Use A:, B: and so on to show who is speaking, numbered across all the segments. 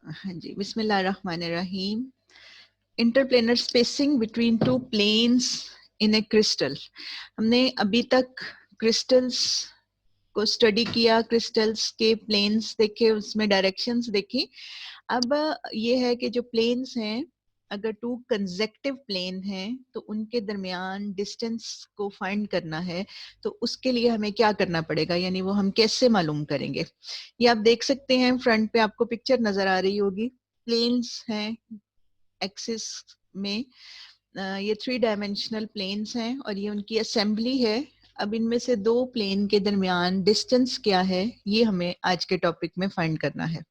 A: हाँ जी, बिस्मिल्लाहिर्रहमानिर्रहीम। Interplanar spacing between two planes in a crystal. हमने अभी तक क्रिस्टल्स को स्टडी किया, क्रिस्टल्स के प्लेन्स देखे, उसमें डायरेक्शंस देखी। अब ये है कि जो प्लेन्स हैं, अगर टू कंसेक्टिव प्लेन हैं तो उनके दरमियान डिस्टेंस को फाइंड करना है, तो उसके लिए हमें क्या करना पड़ेगा, यानी वो हम कैसे मालूम करेंगे। ये आप देख सकते हैं, फ्रंट पे आपको पिक्चर नजर आ रही होगी। प्लेन्स हैं एक्सिस में, ये 3 डायमेंशनल प्लेन्स हैं और ये उनकी असेंबली है। अब इनमें से दो प्लेन के दरमियान डिस्टेंस क्या है, ये हमें आज के टॉपिक में फाइंड करना है।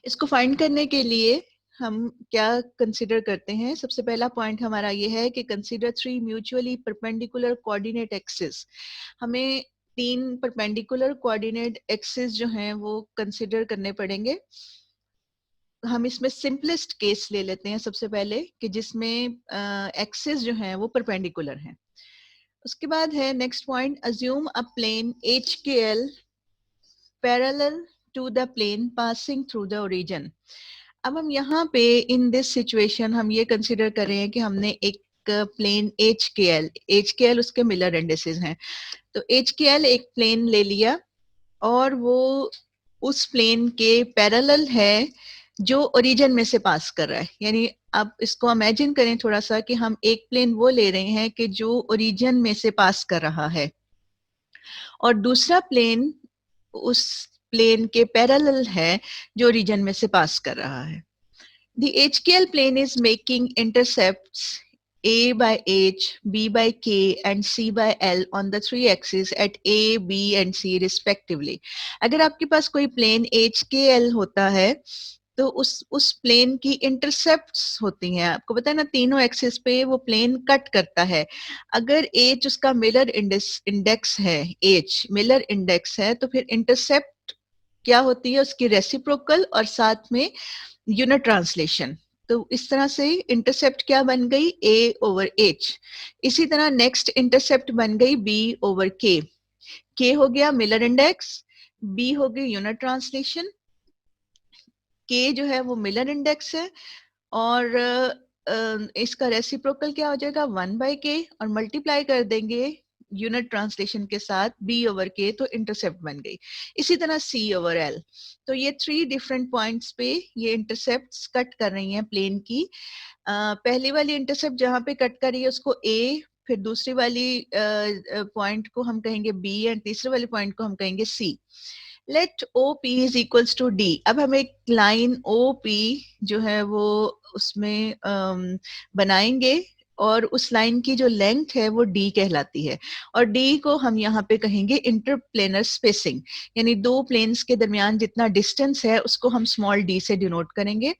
A: इसको फाइंड करने के लिए हम क्या कंसीडर करते हैं, सबसे पहला पॉइंट हमारा ये है कि consider 3 mutually perpendicular coordinate axis. हमें 3 परपेंडिकुलर कोऑर्डिनेट एक्सिस जो हैं वो कंसीडर करने पड़ेंगे। हम इसमें सिंपलेस्ट केस ले लेते हैं सबसे पहले, कि जिसमें एक्सिस जो हैं वो परपेंडिकुलर हैं। उसके बाद है next point, assume a plane HKL parallel to the plane passing through the origin. अब हम यहाँ पे इन दिस सिचुएशन हम ये कंसिडर कर रहे हैं कि हमने एक प्लेन HKL उसके मिलर इंडिसेस हैं, तो HKL एक प्लेन ले लिया और वो उस प्लेन के पैरेलल है जो ओरिजिन में से पास कर रहा है। यानी आप इसको इमेजिन करें थोड़ा सा कि हम एक प्लेन वो ले रहे हैं कि जो ओरिजिन में से पास कर रहा है और दूसरा प्लेन उस प्लेन के पैरेलल है जो ओरिजिन में से पास कर रहा है। The HKL plane is making intercepts A by H, B by K and C by L on the 3 axes at A, B and C respectively. अगर आपके पास कोई प्लेन HKL होता है तो उस प्लेन की इंटरसेप्ट्स होती हैं। आपको पता है ना, तीनों एक्सिस पे वो प्लेन कट करता है। अगर H उसका मिलर इंडेक्स है, H मिलर इंडेक्स है, तो फिर इंटरसेप्ट क्या होती है, उसकी रेसिप्रोकल और साथ में यूनिट ट्रांसलेशन। तो इस तरह से इंटरसेप्ट क्या बन गई, A ओवर H। इसी तरह नेक्स्ट इंटरसेप्ट बन गई B ओवर K। K हो गया मिलर इंडेक्स, B हो गई यूनिट ट्रांसलेशन, K जो है वो मिलर इंडेक्स है और इसका रेसिप्रोकल क्या हो जाएगा 1/k और मल्टीप्लाई कर देंगे यूनिट ट्रांसलेशन के साथ B ओवर K, तो इंटरसेप्ट बन गई। इसी तरह C ओवर L। तो ये 3 डिफरेंट पॉइंट्स पे ये इंटरसेप्ट्स कट कर रही हैं प्लेन की। पहली वाली इंटरसेप्ट जहां पे कट कर रही है उसको A, फिर दूसरी वाली पॉइंट को हम कहेंगे B एंड तीसरे वाले पॉइंट को हम कहेंगे C। Let OP is equals to D। अब हम एक लाइन OP जो है वो उसमें बनाएंगे और उस लाइन की जो लेंथ है वो D कहलाती है और D को हम यहाँ पे कहेंगे इंटरप्लेनर स्पेसिंग, यानी दो प्लेन्स के दरमियान जितना डिस्टेंस है उसको हम स्मॉल d से डिनोट करेंगे।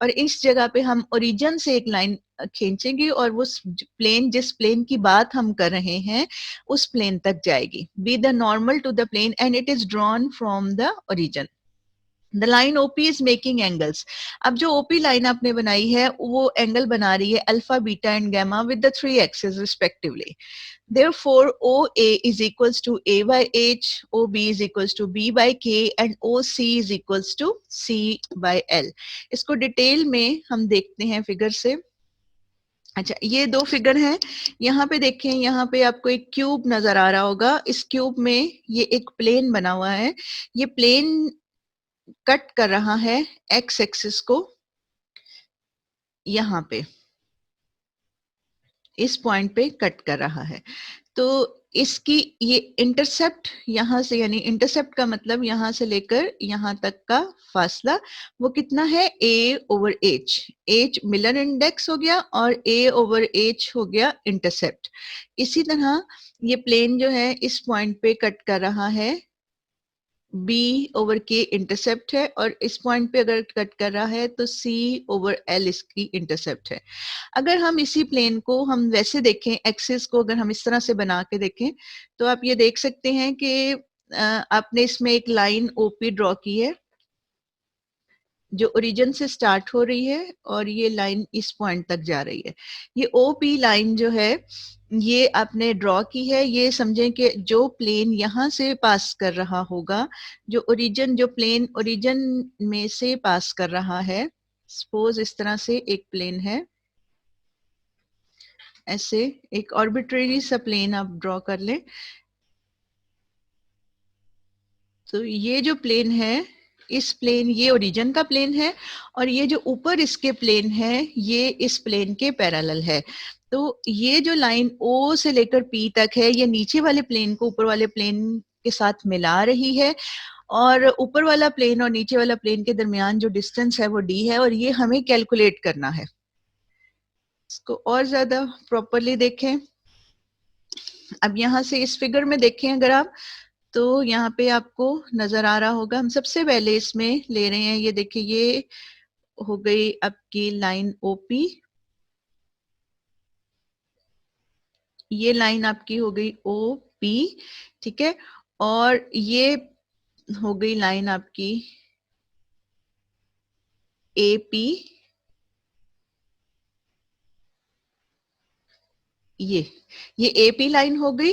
A: और इस जगह पे हम ओरिजिन से एक लाइन खींचेंगे और वो प्लेन, जिस प्लेन की बात हम कर रहे हैं उस प्लेन तक जाएगी। Be the normal to the plane and it is drawn from the origin. The line OP is making angles. अब जो OP लाइन आपने बनाई है वो एंगल बना रही है alpha, beta and gamma with the 3 axis respectively. Therefore, OA is equals to A by H, OB is equals to B by K and OC is equals to C by L. इसको detail में हम देखते हैं figure से। अच्छा, ये दो figure हैं। यहाँ पे देखें, यहाँ पे आपको एक क्यूब नजर आ रहा होगा। इस क्यूब में ये एक प्लेन बना हुआ है। ये प्लेन कट कर रहा है एक्स एक्सिस को यहाँ पे, इस पॉइंट पे कट कर रहा है। तो इसकी ये इंटरसेप्ट यहाँ से, यानी इंटरसेप्ट का मतलब यहाँ से लेकर यहाँ तक का फासला वो कितना है, A over H। H Miller index हो गया और A ओवर H हो गया इंटरसेप्ट। इसी तरह ये प्लेन जो है इस पॉइंट पे कट कर रहा है, B ओवर K इंटरसेप्ट है और इस पॉइंट पे अगर कट कर रहा है तो C ओवर L इसकी इंटरसेप्ट है। अगर हम इसी प्लेन को हम वैसे देखें, एक्सिस को अगर हम इस तरह से बना के देखें तो आप ये देख सकते हैं कि आपने इसमें एक लाइन OP ड्रॉ की है जो ओरिजिन से स्टार्ट हो रही है और ये लाइन इस पॉइंट तक जा रही है। ये OP लाइन जो है ये आपने ड्रॉ की है, ये समझें कि जो प्लेन यहाँ से पास कर रहा होगा, जो प्लेन ओरिजिन में से पास कर रहा है, सपोज इस तरह से एक प्लेन है, ऐसे एक आर्बिट्रेरी सा प्लेन आप ड्रॉ कर लें। तो ये जो प्लेन है, इस प्लेन, ये ओरिजिन का प्लेन है, और ये जो ऊपर इसके प्लेन है, ये इस प्लेन के पैरेलल है। तो ये जो लाइन O से लेकर P तक है, ये नीचे वाले प्लेन को ऊपर वाले प्लेन के साथ मिला रही है, और ऊपर वाला प्लेन और नीचे वाला प्लेन के दरमियान जो डिस्टेंस है वो D है, और ये हमें कैलकुलेट करना है। इसको और ज्यादा प्रॉपरली देखें। अब यहाँ से इस फिगर में देखें अगर आप, तो यहाँ पे आपको नजर आ रहा होगा, हम सबसे पहले इसमें ले रहे हैं, ये देखिए, ये हो गई आपकी लाइन ओपी, ये लाइन आपकी हो गई ओ पी, ठीक है, और ये हो गई लाइन आपकी ए पी, ये ए पी लाइन हो गई,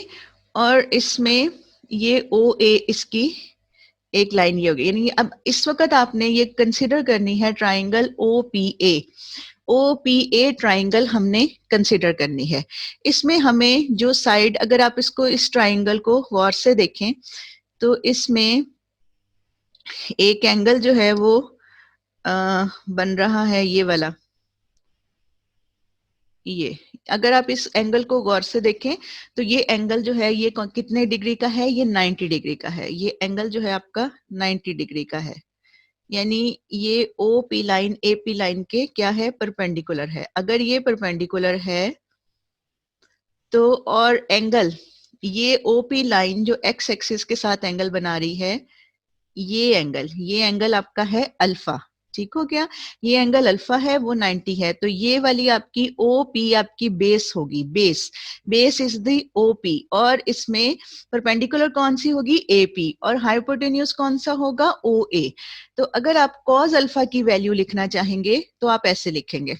A: और इसमें ये ओ ए इसकी एक लाइन ये होगी। यानी अब इस वक्त आपने ये कंसिडर करनी है triangle O P A, O P A triangle हमने कंसिडर करनी है। इसमें हमें जो साइड, अगर आप इसको, इस ट्राइंगल को गौर से देखें, तो इसमें एक एंगल जो है वो बन रहा है ये वाला, ये अगर आप इस एंगल को गौर से देखें, तो ये एंगल जो है ये कितने डिग्री का है, ये 90 डिग्री का है। ये एंगल जो है आपका 90 डिग्री का है, यानी ये O P line A P line के क्या है, परपेंडिकुलर है। अगर ये परपेंडिकुलर है तो, और एंगल, ये ओ पी लाइन जो एक्स एक्सिस के साथ एंगल बना रही है, ये एंगल आपका है अल्फा, ठीक हो गया। ये एंगल अल्फा है, वो 90 है, तो ये वाली आपकी ओ पी आपकी बेस होगी, base is the O P, और इसमें परपेंडिकुलर कौन सी होगी, ए पी, और हाइपोटेन्यूज कौन सा होगा, ओ ए। तो अगर आप कॉस अल्फा की वैल्यू लिखना चाहेंगे तो आप ऐसे लिखेंगे,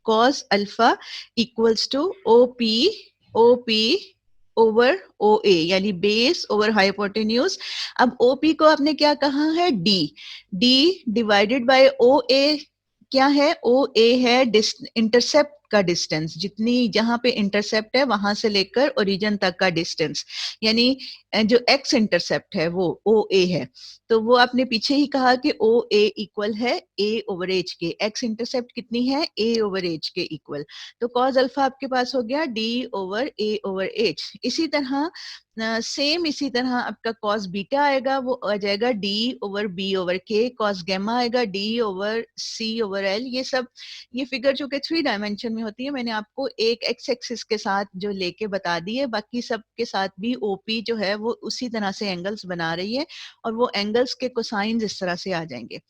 A: cos alpha equals to O P over O A, यानी बेस ओवर हाइपोटेन्यूज। अब ओ पी को आपने क्या कहा है, डी डिवाइडेड बाय ओ ए, क्या है, ओ ए है इंटरसेप्ट का डिस्टेंस, जितनी जहां पे इंटरसेप्ट है वहां से लेकर ओरिजिन तक का डिस्टेंस, यानी जो एक्स इंटरसेप्ट है वो ओ ए है। तो वो आपने पीछे ही कहा कि ओ ए इक्वल है ए ओवर एच के, एक्स इंटरसेप्ट कितनी है, ए ओवर एच के इक्वल। तो कॉस अल्फा आपके पास हो गया D over A over H. इसी तरह सेम इसी तरह आपका कॉस बीटा आएगा, वो आ जाएगा डी ओवर बी ओवर के, कॉस गैमा आएगा D over C over L. ये सब, ये फिगर जो कि 3 डायमेंशन में होती है, मैंने आपको एक एक्स एक्सिस के साथ जो लेके बता दी है, बाकी सब के साथ भी ओपी जो है वो उसी तरह से एंगल्स बना रही है, और वो एंगल्स के कोसाइंस इस तरह से आ जाएंगे।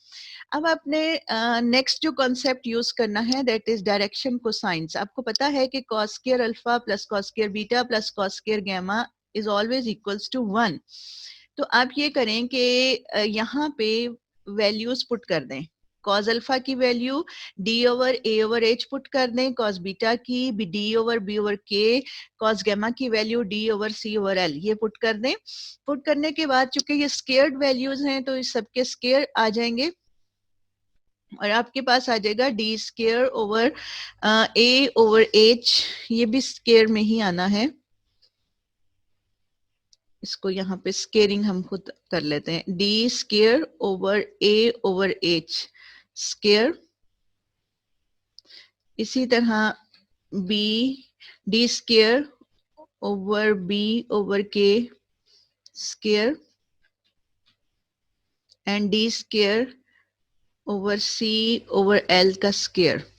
A: अब आपने नेक्स्ट जो कॉन्सेप्ट यूज करना है, दैट इज डायरेक्शन कोसाइंस। आपको पता है कि cos square alpha plus cos square beta plus cos square gamma is always equals to 1। तो आप ये करें कि यहाँ पे वैल्यूज पुट कर दें, कॉस अल्फा की value D over A over H put कर दें, कॉस बीटा की डी ओवर बी ओवर के, कॉस गामा की value D over C over L, ये पुट कर दें। पुट करने के बाद चूंकि ये स्क्वायर्ड वैल्यूज हैं, तो इस सबके स्क्वायर आ जाएंगे, और आपके पास आ जाएगा D square over A over H, ये भी स्क्वायर में ही आना है। इसको यहाँ पे स्केयरिंग हम खुद कर लेते हैं, D square over A over H square. इसी तरह B, D square over B over K square, and D square over C over L का स्क्वायर,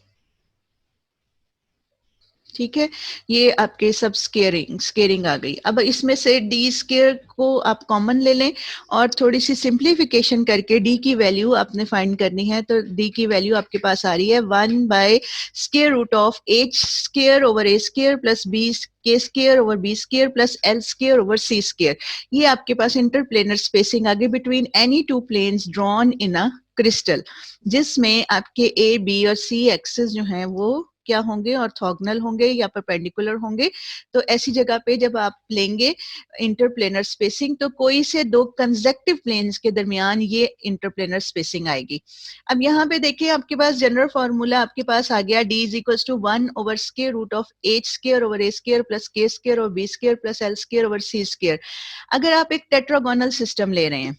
A: ठीक है। ये आपके सब स्केयरिंग आ गई। अब इसमें से डी स्केयर को आप कॉमन ले लें, और थोड़ी सी सिंप्लीफिकेशन करके डी की वैल्यू आपने फाइंड करनी है। तो डी की वैल्यू आपके पास आ रही है 1 by square root of H square over A square plus B K square over B square plus L square over C square. ये आपके पास इंटरप्लेनर स्पेसिंग आगे between any two planes drawn in a crystal, जिसमें आपके A B और सी axis जो हैं वो क्या होंगे, ऑर्थोगोनल होंगे या परपेंडिकुलर होंगे। तो ऐसी जगह पे जब आप लेंगे इंटरप्लेनर स्पेसिंग तो कोई से दो कंसेक्टिव प्लेन्स के दरमियान ये इंटरप्लेनर स्पेसिंग आएगी। अब यहाँ पे देखिए आपके पास जनरल फॉर्मूला आपके पास आ गया, d is equal to 1 over square root of h square over a square plus k square और b square plus l square over c square. अगर आप एक टेट्रागोनल सिस्टम ले रहे हैं,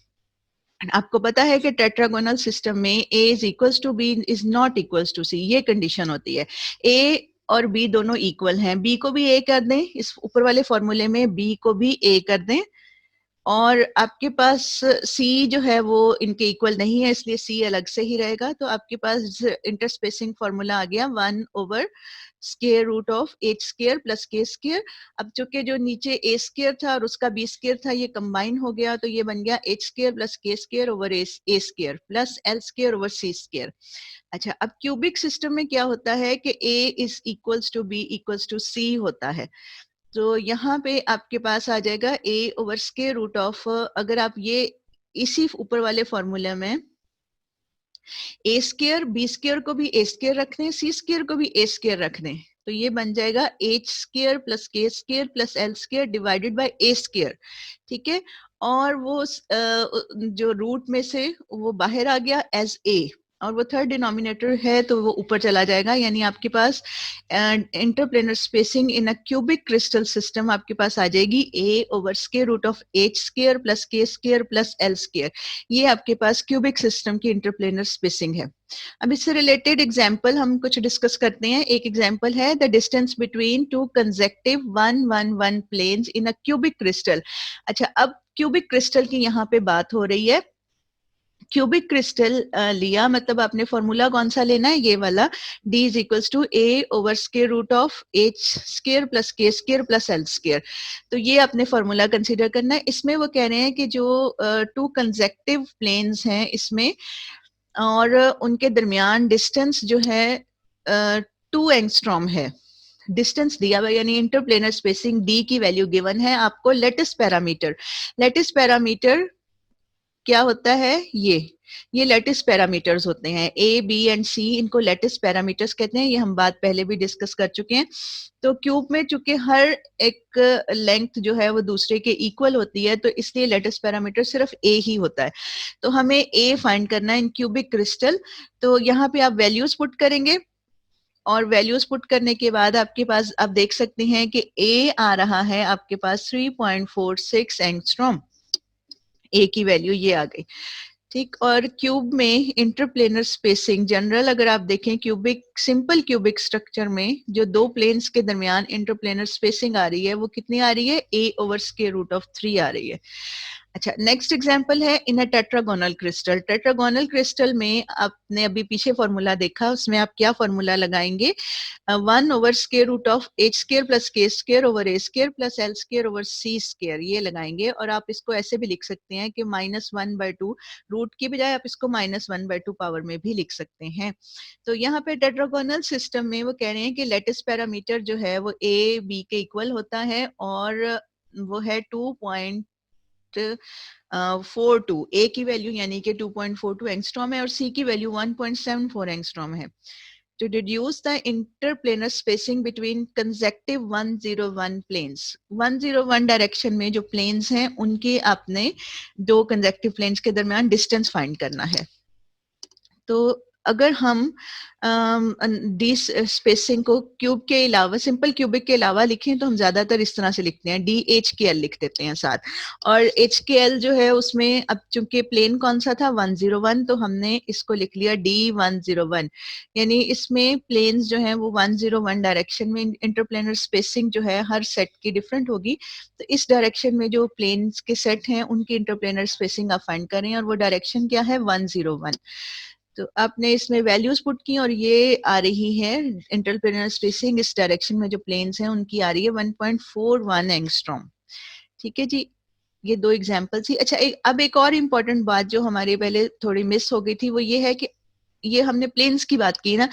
A: आपको पता है कि टेट्रागोनल सिस्टम में a is equals to b is not equals to c, ये कंडीशन होती है। a और b दोनों इक्वल हैं, b को भी a कर दें, इस ऊपर वाले फॉर्मूले में b को भी a कर दें, और आपके पास c जो है वो इनके इक्वल नहीं है इसलिए c अलग से ही रहेगा। तो आपके पास इंटरस्पेसिंग फॉर्मूला आ गया 1 over square root of h square plus k square. अब चूंकि जो नीचे a स्क्वायर था और उसका b स्क्वायर था ये कंबाइन हो गया, तो ये बन गया h square plus k square over a square plus l square over c square. अच्छा, अब क्यूबिक सिस्टम में क्या होता है कि a is equals to b equals to c होता है। तो यहाँ पे आपके पास आ जाएगा a over square root of, अगर आप ये इसी ऊपर वाले फॉर्मूले में a स्क्वायर b स्क्वायर को भी a स्क्वायर रख दें, c स्क्वायर को भी a स्क्वायर रख दें, तो ये बन जाएगा h square plus k square plus l square divided by a square. ठीक है, और वो जो रूट में से वो बाहर आ गया एज a, और वो थर्ड डिनोमिनेटर है तो वो ऊपर चला जाएगा, यानी आपके पास interplanar spacing in a cubic crystal system आपके पास आ जाएगी a over square root of h square plus k square plus l square. ये आपके पास क्यूबिक सिस्टम की इंटरप्लेनर स्पेसिंग है। अब इससे रिलेटेड एग्जांपल हम कुछ डिस्कस करते हैं। एक एग्जांपल है the distance between two consecutive 1 1 1 planes in a cubic crystal. अच्छा, अब क्यूबिक क्रिस्टल की यहाँ पे बात हो रही है। क्यूबिक क्रिस्टल लिया मतलब आपने फॉर्मूला कौन सा लेना है, ये वाला, d is equals to a over square root of h square plus k square plus l square. तो ये आपने फॉर्मूला कंसीडर करना है। इसमें वो कह रहे हैं कि जो टू कंसेक्टिव प्लेन्स हैं इसमें और उनके दरमियान डिस्टेंस जो है 2 एंगस्ट्रॉम है, डिस्टेंस दिया हुआ, यानी इंटरप्लेनर स्पेसिंग d की वैल्यू गिवन है आपको। लेटिस पैरामीटर क्या होता है, ये लेटिस पैरामीटर्स होते हैं, ए बी एंड सी, इनको लेटिस पैरामीटर्स कहते हैं। ये हम बात पहले भी डिस्कस कर चुके हैं। तो क्यूब में चूंकि हर एक लेंथ जो है वो दूसरे के इक्वल होती है, तो इसलिए लेटिस पैरामीटर सिर्फ ए ही होता है। तो हमें ए फाइंड करना है इन क्यूबिक क्रिस्टल। तो यहाँ पे आप वैल्यूज पुट करेंगे और वैल्यूज पुट करने के बाद आपके पास आप देख सकते हैं कि ए आ रहा है आपके पास 3.46 एंगस्ट्रॉम, ए की वैल्यू ये आ गई। ठीक, और क्यूब में इंटरप्लेनर स्पेसिंग जनरल अगर आप देखें क्यूबिक, सिंपल क्यूबिक स्ट्रक्चर में जो दो प्लेन्स के दरमियान इंटरप्लेनर स्पेसिंग आ रही है वो कितनी आ रही है, a over square root of 3 आ रही है। अच्छा, नेक्स्ट एग्जांपल है in a tetragonal crystal. Tetragonal crystal में आपने अभी पीछे फॉर्मूला देखा, उसमें आप क्या फॉर्मूला लगाएंगे, 1 over square root of h square plus k square over a square plus l square over c square, ये लगाएंगे। और आप इसको ऐसे भी लिख सकते हैं कि -1/2, रूट की बजाय आप इसको -1/2 पावर में भी लिख सकते हैं। तो यहाँ पे टेट्रागोनल सिस्टम में वो कह रहे हैं कि लेटिस पैरामीटर जो है वो a b के इक्वल होता है और वो है 2.42, ए की वैल्यू यानी कि 2.42 एंगस्ट्रॉम है और सी की वैल्यू 1.74 एंगस्ट्रॉम है। To deduce the interplanar spacing between consecutive 101 planes, 101 direction में जो प्लेन्स हैं उनके आपने दो कंसेक्टिव प्लेन्स के दरमियान डिस्टेंस फाइंड करना है। तो अगर हम डी स्पेसिंग को क्यूब के अलावा, सिंपल क्यूबिक के अलावा लिखें तो हम ज्यादातर इस तरह से लिखते हैं, डी एच के एल लिख देते हैं साथ। और एच के एल जो है उसमें अब चूंकि प्लेन कौन सा था 101, तो हमने इसको लिख लिया डी 101, यानी इसमें प्लेन्स जो है वो 101 डायरेक्शन में इंटरप्लेनर स्पेसिंग जो है हर सेट की डिफरेंट होगी। तो इस डायरेक्शन में जो प्लेन्स के सेट हैं उनकी इंटरप्लेनर स्पेसिंग आप फाइंड करें और वो डायरेक्शन क्या है 101। तो आपने इसमें वैल्यूज पुट की और ये आ रही है इंटरप्लेनर स्पेसिंग इस डायरेक्शन में जो प्लेन्स हैं उनकी आ रही है 1.41 एंगस्ट्रॉम। ठीक है जी, ये दो एग्जांपल थी। अच्छा, अब एक और इम्पोर्टेंट बात जो हमारे पहले थोड़ी मिस हो गई थी वो ये है कि ये हमने प्लेन्स की बात की ना,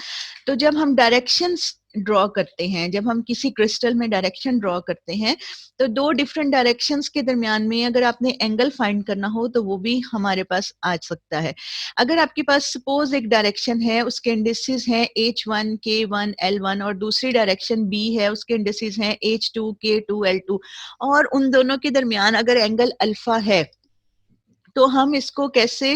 A: तो जब हम डायरेक्शंस ड्रॉ करते हैं, जब हम किसी क्रिस्टल में डायरेक्शन ड्रॉ करते हैं, तो दो डिफरेंट डायरेक्शंस के दरमियान में अगर आपने एंगल फाइंड करना हो तो वो भी हमारे पास आ सकता है। अगर आपके पास सपोज एक डायरेक्शन है, उसके इंडिसेस हैं H1, K1, L1 और दूसरी डायरेक्शन B है, उसके इंडिसेस हैं H2, K2, L2 और उन दोनों के दरमियान अगर एंगल अल्फा है, तो हम इसको कैसे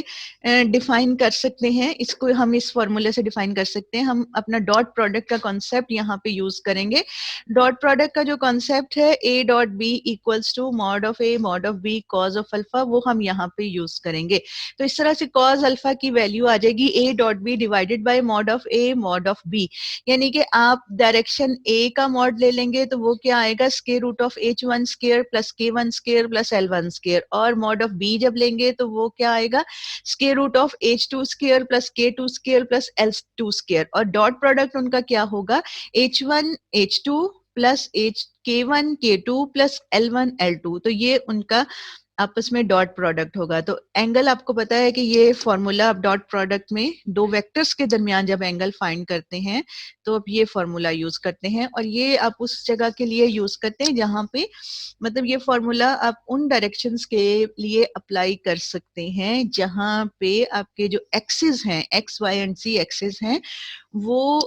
A: डिफाइन कर सकते हैं? इसको हम इस फॉर्मूले से डिफाइन कर सकते हैं। हम अपना डॉट प्रोडक्ट का कॉन्सेप्ट यहाँ पे यूज करेंगे। डॉट प्रोडक्ट का जो कॉन्सेप्ट है A dot B equals to mod of A mod of B cos of alpha, वो हम यहाँ पे यूज करेंगे। तो इस तरह से कॉज अल्फा की वैल्यू आ जाएगी A dot B divided by mod of A mod of B। यानी कि आप डायरेक्शन A का मॉड ले लेंगे तो वो क्या आएगा, square root of H1 square plus K1 square plus L1 square, और मॉड ऑफ B जब लेंगे तो वो क्या आएगा, square root of H2 square plus K2 square plus L2 square, और डॉट प्रोडक्ट उनका क्या होगा, H1 H2 plus K1 K2 plus L1 L2। तो ये उनका आपस में डॉट प्रोडक्ट होगा। तो एंगल आपको पता है कि ये फॉर्मूला आप डॉट प्रोडक्ट में दो वेक्टर्स के दरमियान जब एंगल फाइंड करते हैं तो आप ये फॉर्मूला यूज करते हैं, और ये आप उस जगह के लिए यूज करते हैं जहां पे मतलब ये फॉर्मूला आप उन डायरेक्शंस के लिए अप्लाई कर सकते हैं जहां पे आपके जो एक्सिस हैं, X Y and C axis हैं, वो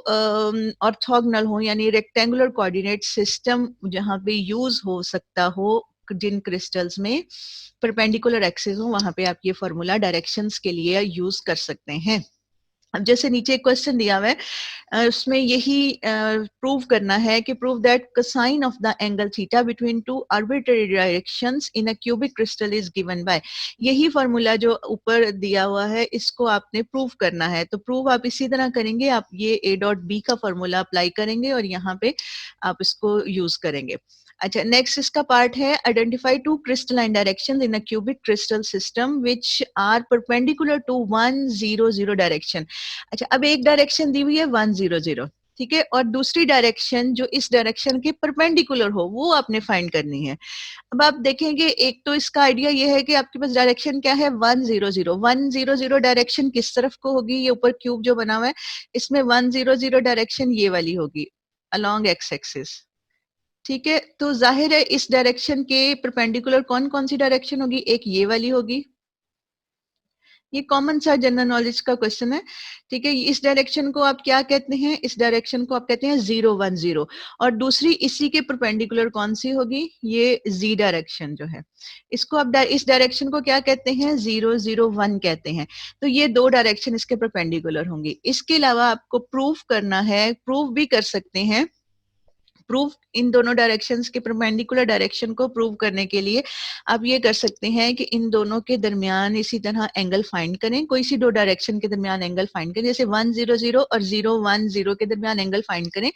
A: ऑर्थोगोनल हो, यानी रेक्टेंगुलर कोऑर्डिनेट सिस्टम जहां पे यूज हो सकता हो, जिन क्रिस्टल्स में परपेंडिकुलर एक्सिस हो, वहां पे आप ये फॉर्मूला डायरेक्शंस के लिए यूज कर सकते हैं। अब जैसे नीचे एक क्वेश्चन दिया हुआ है, उसमें यही प्रूव करना है कि prove that cosine of the angle theta between two arbitrary directions in a cubic crystal is given by. यही फॉर्मूला जो ऊपर दिया हुआ है इसको आपने प्रूव करना है। तो प्रूव आप इसी तरह करेंगे, आप ये A डॉट बी का फॉर्मूला अप्लाई करेंगे और यहाँ पे आप इसको यूज करेंगे। अच्छा, नेक्स्ट इसका पार्ट है identify two crystalline directions in a cubic crystal system which are perpendicular to 1 0 0 direction. अच्छा, अब एक डायरेक्शन दी हुई है 1 0 0, ठीक है, और दूसरी डायरेक्शन जो इस डायरेक्शन के परपेंडिकुलर हो वो आपने फाइंड करनी है। अब आप देखेंगे, एक तो इसका आइडिया ये है कि आपके पास डायरेक्शन क्या है, 1 0 0। 1 0 0 डायरेक्शन किस तरफ को होगी, ये ऊपर क्यूब जो बना हुआ है इसमें 1 0 0 डायरेक्शन ये वाली होगी, अलोंग एक्स एक्सिस, ठीक है। तो जाहिर है इस डायरेक्शन के परपेंडिकुलर कौन कौन सी डायरेक्शन होगी, एक ये वाली होगी, ये कॉमन सा जनरल नॉलेज का क्वेश्चन है, ठीक है। इस डायरेक्शन को आप क्या कहते हैं, इस डायरेक्शन को आप कहते हैं 0 1 0, और दूसरी इसी के परपेंडिकुलर कौन सी होगी, ये Z डायरेक्शन जो है, इसको आप इस डायरेक्शन को क्या कहते हैं, 0 0 1 कहते हैं। तो ये दो डायरेक्शन इसके परपेंडिकुलर होंगी। इसके अलावा आपको प्रूफ करना है, प्रूफ भी कर सकते हैं, प्रूफ इन दोनों डायरेक्शंस के परपेंडिकुलर डायरेक्शन को प्रूव करने के लिए आप ये कर सकते हैं कि इन दोनों के दरमियान इसी तरह एंगल फाइंड करें, कोई सी दो डायरेक्शन के दरमियान एंगल फाइंड करें, जैसे 1 0 0 और 0 1 0 के दरमियान एंगल फाइंड करें,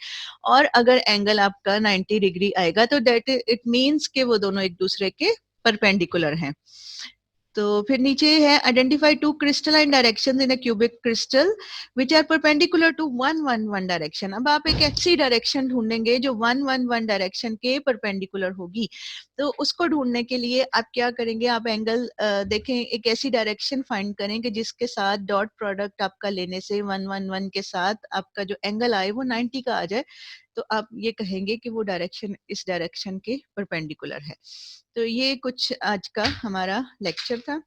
A: और अगर एंगल आपका 90 डिग्री आएगा तो दैट इट मींस कि वो दोनों एक दूसरे के परपेंडिकुलर हैं। तो फिर नीचे है identify two crystalline directions in a cubic crystal which are perpendicular to 1 1 1 direction. अब आप एक ऐसी डायरेक्शन ढूंढेंगे जो 1 1 1 डायरेक्शन के परपेंडिकुलर होगी। तो उसको ढूंढने के लिए आप क्या करेंगे, आप एंगल देखें, एक ऐसी डायरेक्शन फाइंड करें कि जिसके साथ डॉट प्रोडक्ट आपका लेने से 1 1 1 के साथ आपका जो एंगल आए वो 90 का आ जाए, तो आप ये कहेंगे कि वो डायरेक्शन इस डायरेक्शन के परपेंडिकुलर है। तो ये कुछ आज का हमारा लेक्चर था।